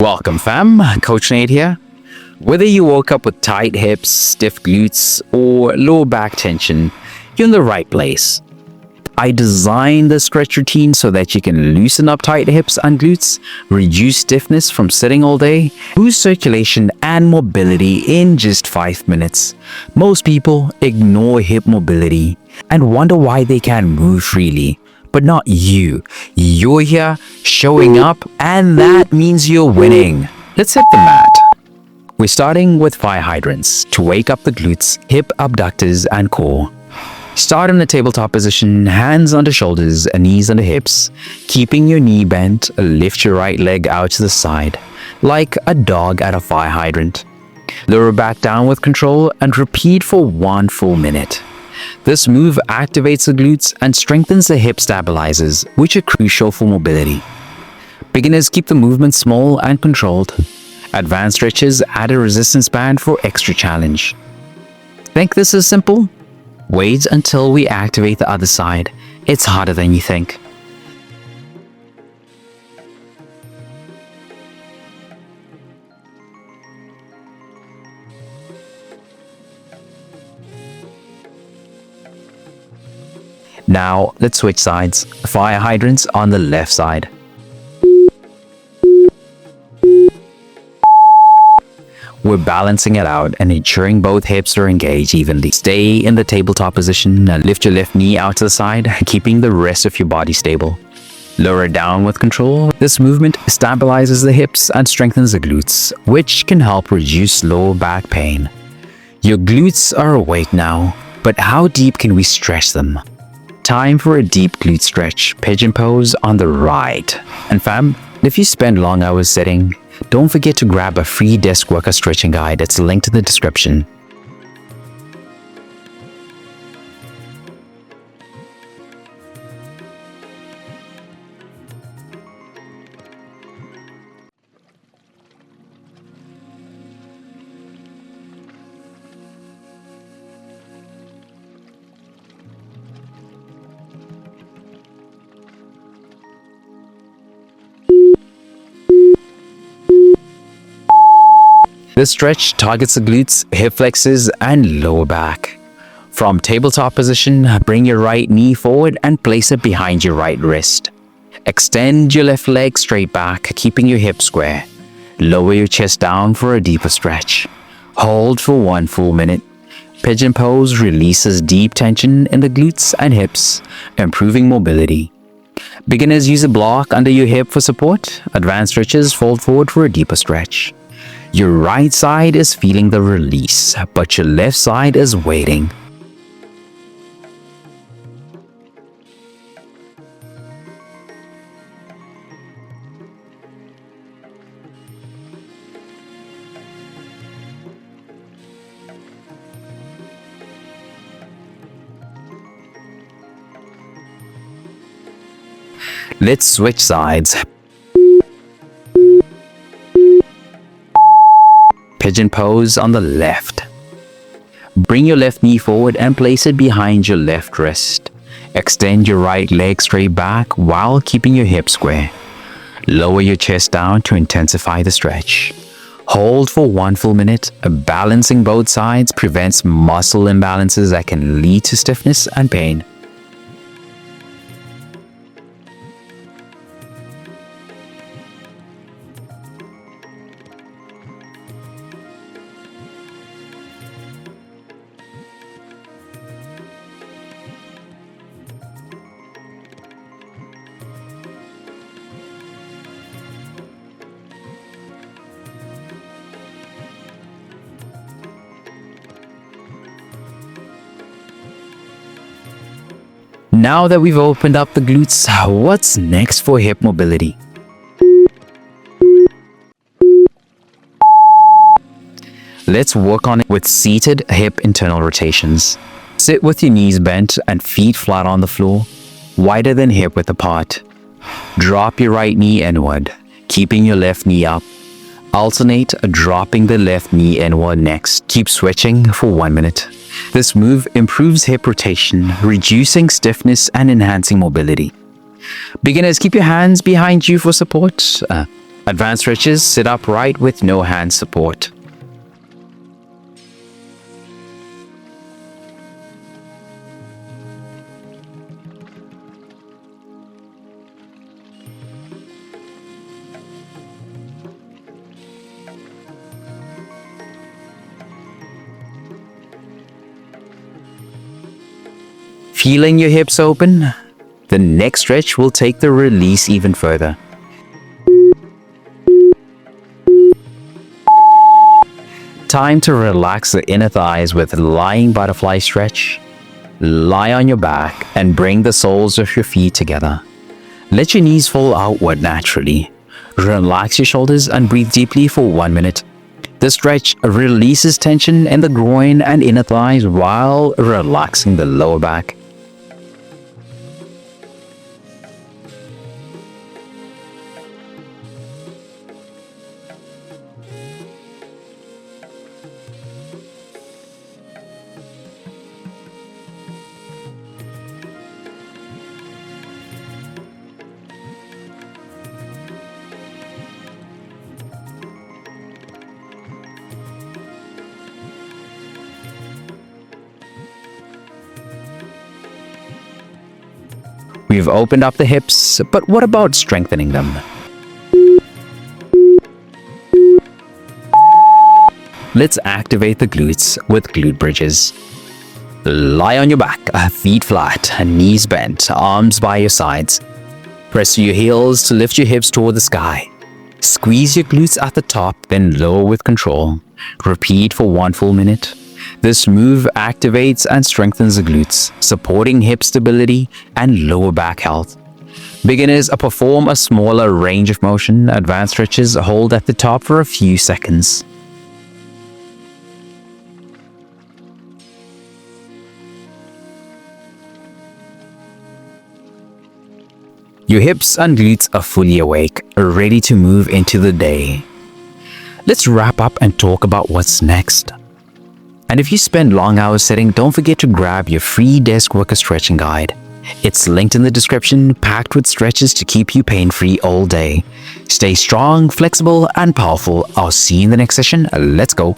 Welcome fam, Coach Nate here. Whether you woke up with tight hips, stiff glutes, or lower back tension, you're in the right place. I designed the stretch routine so that you can loosen up tight hips and glutes, reduce stiffness from sitting all day, boost circulation and mobility in just 5 minutes. Most people ignore hip mobility and wonder why they can't move freely. But not you. You're here, showing up, and that means you're winning. Let's hit the mat. We're starting with fire hydrants to wake up the glutes, hip abductors, and core. Start in the tabletop position, hands under shoulders and knees under hips. Keeping your knee bent, lift your right leg out to the side, like a dog at a fire hydrant. Lower back down with control and repeat for 1 full minute. This move activates the glutes and strengthens the hip stabilizers, which are crucial for mobility. Beginners keep the movement small and controlled. Advanced stretchers add a resistance band for extra challenge. Think this is simple? Wait until we activate the other side. It's harder than you think. Now, let's switch sides. Fire hydrants on the left side. We're balancing it out and ensuring both hips are engaged evenly. Stay in the tabletop position and lift your left knee out to the side, keeping the rest of your body stable. Lower it down with control. This movement stabilizes the hips and strengthens the glutes, which can help reduce lower back pain. Your glutes are awake now, but how deep can we stretch them? Time for a deep glute stretch, pigeon pose on the right. And fam, if you spend long hours sitting, don't forget to grab a free desk worker stretching guide that's linked in the description. This stretch targets the glutes, hip flexors, and lower back. From tabletop position, bring your right knee forward and place it behind your right wrist. Extend your left leg straight back, keeping your hips square. Lower your chest down for a deeper stretch. Hold for 1 full minute. Pigeon pose releases deep tension in the glutes and hips, improving mobility. Beginners use a block under your hip for support. Advanced stretchers fold forward for a deeper stretch. Your right side is feeling the release, but your left side is waiting. Let's switch sides. Pigeon pose on the left. Bring your left knee forward and place it behind your left wrist. Extend your right leg straight back while keeping your hips square. Lower your chest down to intensify the stretch. Hold for 1 full minute. Balancing both sides prevents muscle imbalances that can lead to stiffness and pain. Now that we've opened up the glutes, what's next for hip mobility? Let's work on it with seated hip internal rotations. Sit with your knees bent and feet flat on the floor, wider than hip width apart. Drop your right knee inward, keeping your left knee up. Alternate dropping the left knee inward next. Keep switching for 1 minute. This move improves hip rotation, reducing stiffness and enhancing mobility. Beginners, keep your hands behind you for support. Advanced stretches, sit upright with no hand support. Feeling your hips open? The next stretch will take the release even further. Time to relax the inner thighs with lying butterfly stretch. Lie on your back and bring the soles of your feet together. Let your knees fall outward naturally. Relax your shoulders and breathe deeply for 1 minute. The stretch releases tension in the groin and inner thighs while relaxing the lower back. We've opened up the hips, but what about strengthening them? Let's activate the glutes with glute bridges. Lie on your back, feet flat, knees bent, arms by your sides. Press your heels to lift your hips toward the sky. Squeeze your glutes at the top, then lower with control. Repeat for 1 full minute. This move activates and strengthens the glutes, supporting hip stability and lower back health. Beginners perform a smaller range of motion. Advanced stretches hold at the top for a few seconds. Your hips and glutes are fully awake, ready to move into the day. Let's wrap up and talk about what's next. And if you spend long hours sitting, don't forget to grab your free desk worker stretching guide. It's linked in the description, packed with stretches to keep you pain-free all day. Stay strong, flexible, and powerful. I'll see you in the next session. Let's go.